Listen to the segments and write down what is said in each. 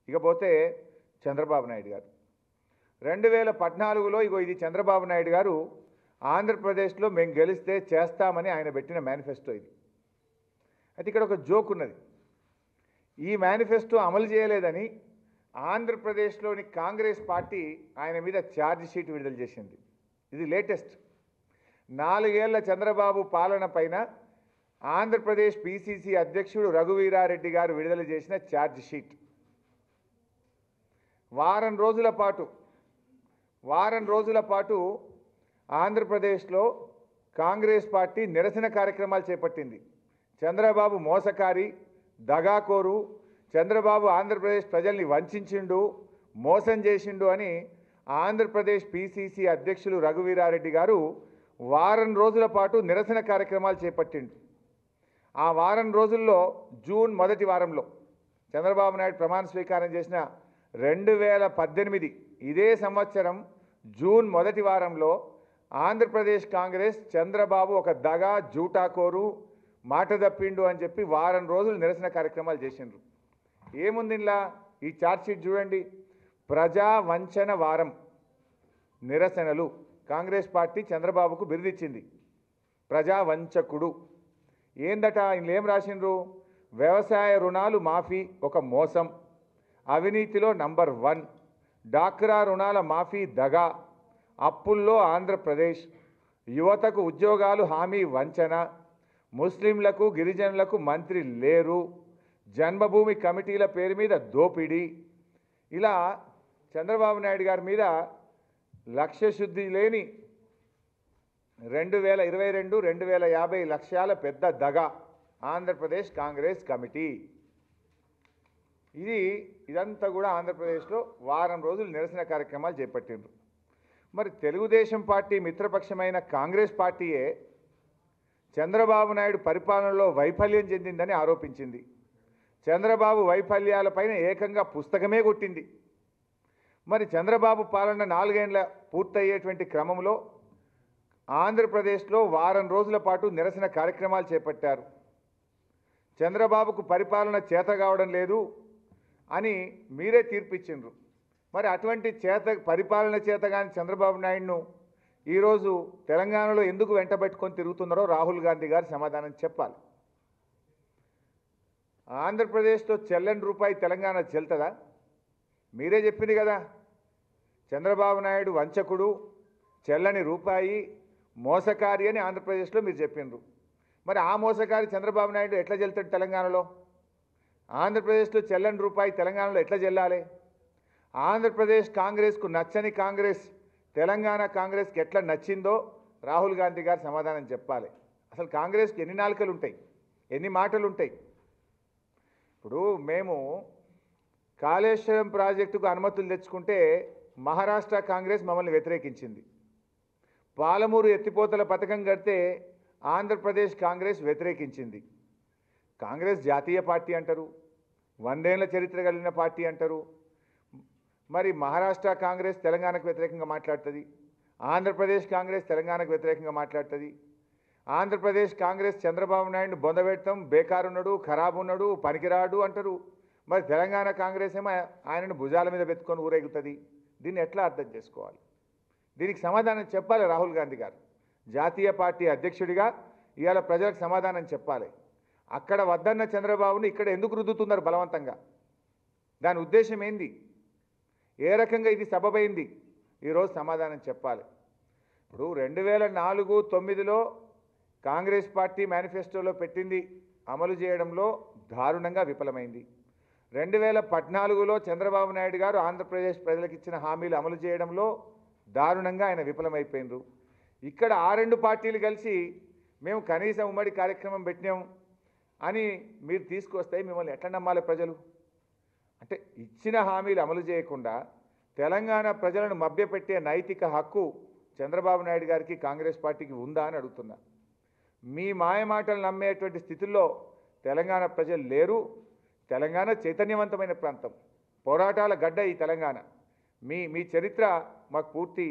ఇకపోతే చంద్రబాబు నాయుడు గారు 2014లో ఇగో ఇది చంద్రబాబు నాయుడు గారు ఆంధ్రప్రదేశ్లో మేము గెలిస్తే చేస్తామని ఆయన పెట్టిన మేనిఫెస్టో ఇది. అయితే ఇక్కడ ఒక జోక్ ఉన్నది. ఈ మేనిఫెస్టో అమలు చేయలేదని ఆంధ్రప్రదేశ్లోని కాంగ్రెస్ పార్టీ ఆయన మీద ఛార్జ్ షీట్ విడుదల చేసింది. ఇది లేటెస్ట్. 4 ఏళ్ల చంద్రబాబు పాలన పైన ఆంధ్రప్రదేశ్ పిసిసి అధ్యక్షుడు రఘువీరారెడ్డి గారు విడుదల చేసిన ఛార్జ్ షీట్. వారం రోజుల పాటు ఆంధ్రప్రదేశ్లో కాంగ్రెస్ పార్టీ నిరసన కార్యక్రమాలు చేపట్టింది. చంద్రబాబు మోసకారి, దగాకోరు, చంద్రబాబు ఆంధ్రప్రదేశ్ ప్రజల్ని వంచిండు, మోసం చేసిండు అని ఆంధ్రప్రదేశ్ పిసిసి అధ్యక్షులు రఘువీరారెడ్డి గారు వారం రోజుల పాటు నిరసన కార్యక్రమాలు చేపట్టిండు. ఆ వారం రోజుల్లో జూన్ మొదటి వారంలో చంద్రబాబు నాయుడు ప్రమాణ స్వీకారం చేసిన 2018 ఇదే సంవత్సరం జూన్ మొదటి వారంలో ఆంధ్రప్రదేశ్ కాంగ్రెస్ చంద్రబాబు ఒక దగా జూటాకోరు, మాట తప్పిండు అని చెప్పి వారం రోజులు నిరసన కార్యక్రమాలు చేసిండ్రు. ఏముంది ఇలా ఈ ఛార్జ్ షీట్ చూడండి. ప్రజా వంచన వారం నిరసనలు. కాంగ్రెస్ పార్టీ చంద్రబాబుకు బిరుదిచ్చింది ప్రజా వంచకుడు. ఏందట ఇందులో ఏం రాసిండ్రు? వ్యవసాయ రుణాలు మాఫీ ఒక మోసం, అవినీతిలో నంబర్ 1, డాక్రా రుణాల మాఫీ దగా, అప్పుల్లో ఆంధ్రప్రదేశ్, యువతకు ఉద్యోగాలు హామీ వంచన, ముస్లింలకు గిరిజనులకు మంత్రి లేరు, జన్మభూమి కమిటీల పేరు మీద దోపిడీ. ఇలా చంద్రబాబు నాయుడు గారి మీద లక్ష్యశుద్ధి లేని 2022-2050 లక్ష్యాల పెద్ద దగా ఆంధ్రప్రదేశ్ కాంగ్రెస్ కమిటీ. ఇదంతా కూడా ఆంధ్రప్రదేశ్లో వారం రోజులు నిరసన కార్యక్రమాలు చేపట్టిండ్రు. మరి తెలుగుదేశం పార్టీ మిత్రపక్షమైన కాంగ్రెస్ పార్టీయే చంద్రబాబు నాయుడు పరిపాలనలో వైఫల్యం చెందిందని ఆరోపించింది. చంద్రబాబు వైఫల్యాలపైన ఏకంగా పుస్తకమే కొట్టింది. మరి చంద్రబాబు పాలన 4 ఏళ్ల పూర్తయ్యేటువంటి క్రమంలో ఆంధ్రప్రదేశ్లో వారం రోజుల పాటు నిరసన కార్యక్రమాలు చేపట్టారు. చంద్రబాబుకు పరిపాలన చేత కావడం లేదు అని మీరే తీర్పిచ్చిండ్రు. మరి అటువంటి పరిపాలన చేత కానీ చంద్రబాబు నాయుడును ఈరోజు తెలంగాణలో ఎందుకు వెంటబెట్టుకొని తిరుగుతున్నారో రాహుల్ గాంధీ గారు సమాధానం చెప్పాలి. ఆంధ్రప్రదేశ్తో చెల్లని రూపాయి తెలంగాణ చెల్తుందా? మీరే చెప్పింది కదా, చంద్రబాబు నాయుడు వంచకుడు, చెల్లని రూపాయి, మోసకారి అని ఆంధ్రప్రదేశ్లో మీరు చెప్పిండ్రు. మరి ఆ మోసకారి చంద్రబాబు నాయుడు ఎట్లా చెల్తాడు తెలంగాణలో? ఆంధ్రప్రదేశ్లో చెల్లని రూపాయి తెలంగాణలో ఎట్లా చెల్లాలి? ఆంధ్రప్రదేశ్ కాంగ్రెస్కు నచ్చని కాంగ్రెస్ తెలంగాణ కాంగ్రెస్కి ఎట్లా నచ్చిందో రాహుల్ గాంధీ గారు సమాధానం చెప్పాలి. అసలు కాంగ్రెస్కి ఎన్ని నాలుకలు ఉంటాయి, ఎన్ని మాటలు ఉంటాయి? ఇప్పుడు మేము కాళేశ్వరం ప్రాజెక్టుకు అనుమతులు తెచ్చుకుంటే మహారాష్ట్ర కాంగ్రెస్ మమ్మల్ని వ్యతిరేకించింది. పాలమూరు ఎత్తిపోతల పథకం కడితే ఆంధ్రప్రదేశ్ కాంగ్రెస్ వ్యతిరేకించింది. కాంగ్రెస్ జాతీయ పార్టీ అంటారు, 100 ఏళ్ల చరిత్ర కలిగిన పార్టీ అంటారు. మరి మహారాష్ట్ర కాంగ్రెస్ తెలంగాణకు వ్యతిరేకంగా మాట్లాడుతుంది, ఆంధ్రప్రదేశ్ కాంగ్రెస్ తెలంగాణకు వ్యతిరేకంగా మాట్లాడుతుంది. ఆంధ్రప్రదేశ్ కాంగ్రెస్ చంద్రబాబు నాయుడుని బొందబెడతాం, బేకారున్నాడు, ఖరాబు ఉన్నాడు, పనికిరాడు అంటారు. మరి తెలంగాణ కాంగ్రెస్ ఏమో ఆయనను భుజాల మీద పెట్టుకొని ఊరేగుతుంది. దీన్ని ఎట్లా అర్థం చేసుకోవాలి? దీనికి సమాధానం చెప్పాలి రాహుల్ గాంధీ గారు. జాతీయ పార్టీ అధ్యక్షుడిగా ఇవాళ ప్రజలకు సమాధానం చెప్పాలి. అక్కడ వద్దన్న చంద్రబాబుని ఇక్కడ ఎందుకు రుద్దుతున్నారు బలవంతంగా? దాని ఉద్దేశం ఏంది? ఏ రకంగా ఇది సబబైంది? ఈరోజు సమాధానం చెప్పాలి. ఇప్పుడు 2004-09లో కాంగ్రెస్ పార్టీ మేనిఫెస్టోలో పెట్టింది అమలు చేయడంలో దారుణంగా విఫలమైంది. 2014లో చంద్రబాబు నాయుడు గారు ఆంధ్రప్రదేశ్ ప్రజలకు ఇచ్చిన హామీలు అమలు చేయడంలో దారుణంగా ఆయన విఫలమైపోయినరు. ఇక్కడ ఆ 2 పార్టీలు కలిసి మేము కనీసం ఉమ్మడి కార్యక్రమం పెట్టినాం అని మీరు తీసుకొస్తే మిమ్మల్ని ఎట్లా నమ్మాలి ప్రజలు? అంటే ఇచ్చిన హామీలు అమలు చేయకుండా తెలంగాణ ప్రజలను మభ్యపెట్టే నైతిక హక్కు చంద్రబాబు నాయుడు గారికి కాంగ్రెస్ పార్టీకి ఉందా అని అడుగుతున్నా. మీ మాయమాటలు నమ్మేటువంటి స్థితిలో తెలంగాణ ప్రజలు లేరు. తెలంగాణ చైతన్యవంతమైన ప్రాంతం, పోరాటాల గడ్డ ఈ తెలంగాణ. మీ చరిత్ర మాకు పూర్తి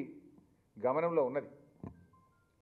గమనంలో ఉన్నది.